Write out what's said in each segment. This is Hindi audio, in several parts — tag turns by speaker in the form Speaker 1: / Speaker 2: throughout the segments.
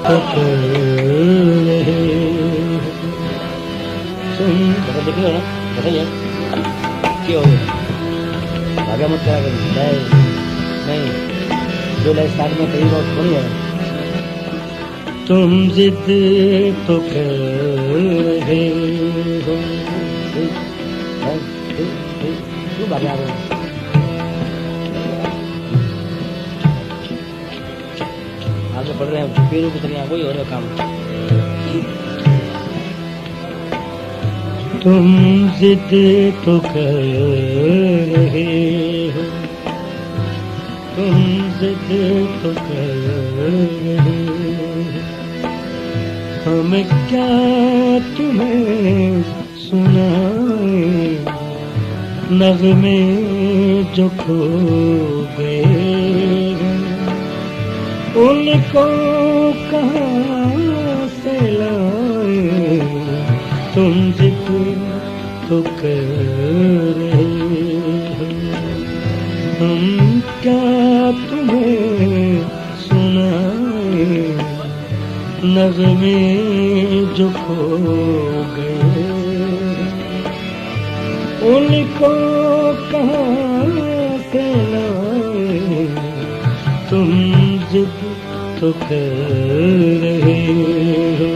Speaker 1: तक रहे तुम। बता देख लो ना, बताइए क्यों भागा मत करा कर नहीं, जो लाइफ स्टार्ट में कई बार थोड़ी है। तुम जिद तो कर रहे हो, क्यों भागा रहे हो? आगे बढ़ रहे हैं, पेड़ों की तरह वही हो रहा काम। तुम जिद तो कर रहे हो, तुम जिद तो कर रहे हो, हमें क्या तुम्हें सुनाए नग़्मे जो खो गए, उनको कहाँ से लाए। तुम जिद तो कर रहे हो, हम क्या तुम्हें सुनाए नग़्मे जो खो गए, उनको कहाँ से लाए। तुम जिद तो कर रहे हो।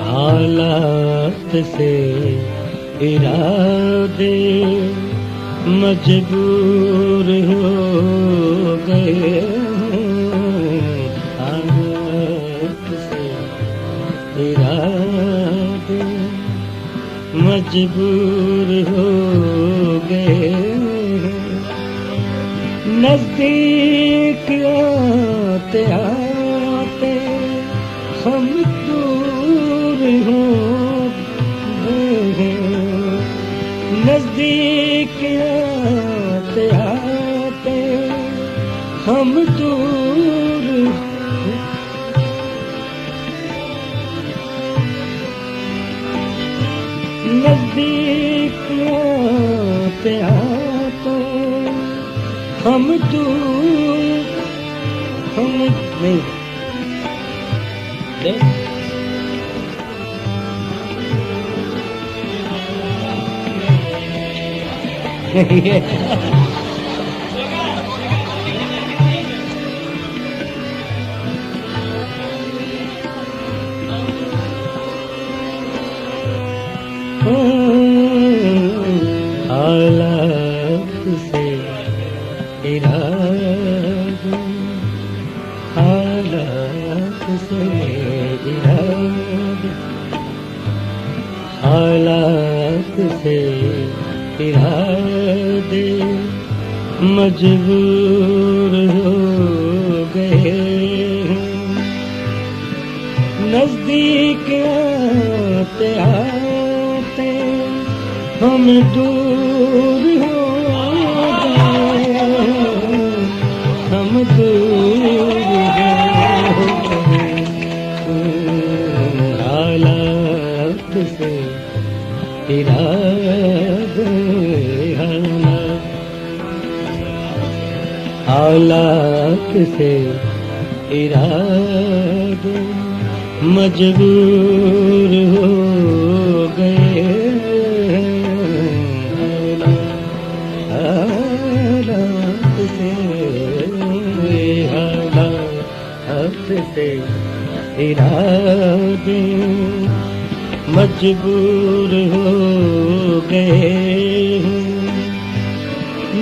Speaker 1: हालात से इरादे मजबूर हो गए, हालात से इरादे मजबूर हो गए, नजदीक आते आते हम दूर हो गए, नजदीक आते आते हम दूर, नजदीक आते आते हम दूर, हम नहीं हालात से इरादे, हालात से इरादे, हालात से इरादे मजबूर हो गए, नजदीक आते आते हम दूर हो गए, हम दूर हो गए, हालात से इरादे, हालात से इरादे मजबूर हो गए, हालात से, हालात से इरादे मजबूर हो गए,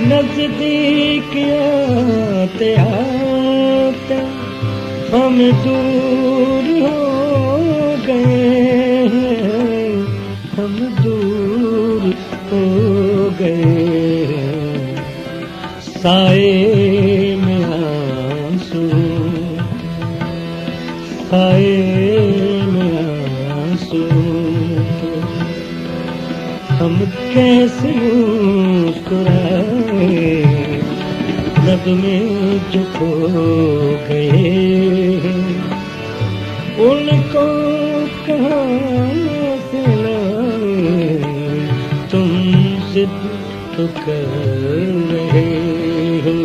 Speaker 1: नजदीक आते आते हम दूर हो गए, हम दूर हो गए, साए में आंसू, साए में आंसू, हम कैसे मुस्कुराए, नगमे जो खो गए उनको कहाँ से लाए, तुम जिद तो कर रहे हो।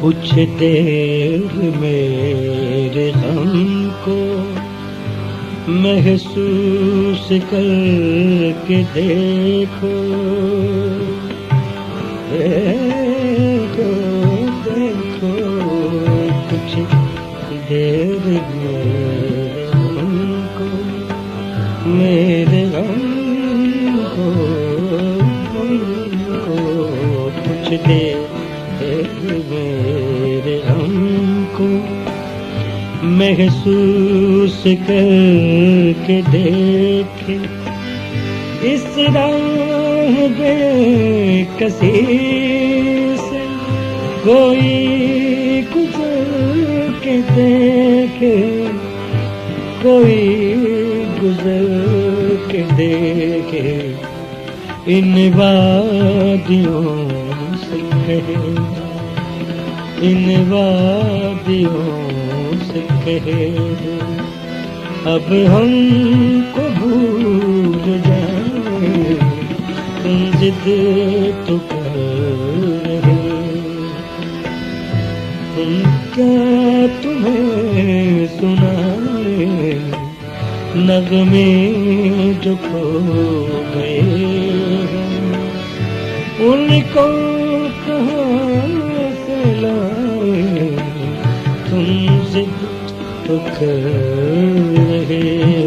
Speaker 1: कुछ देर मेरे गम को महसूस करके देखो, देखो देखो कुछ देर मेरे गम को, मेरे गम को कुछ देर मेरे हमको महसूस करके देखे, इस राह बेकसी से कोई गुजर के देखे, कोई गुजर के देखे, इन वादियों से कहे, इन वादियों से कहे, अब हमको भूल जाए, तुम जिद तो कर रहे, तुम क्या तुम्हें सुनाए, नगमे जो खो गए उनको कहाँ से लाए, तुम जिद तो कर रहे।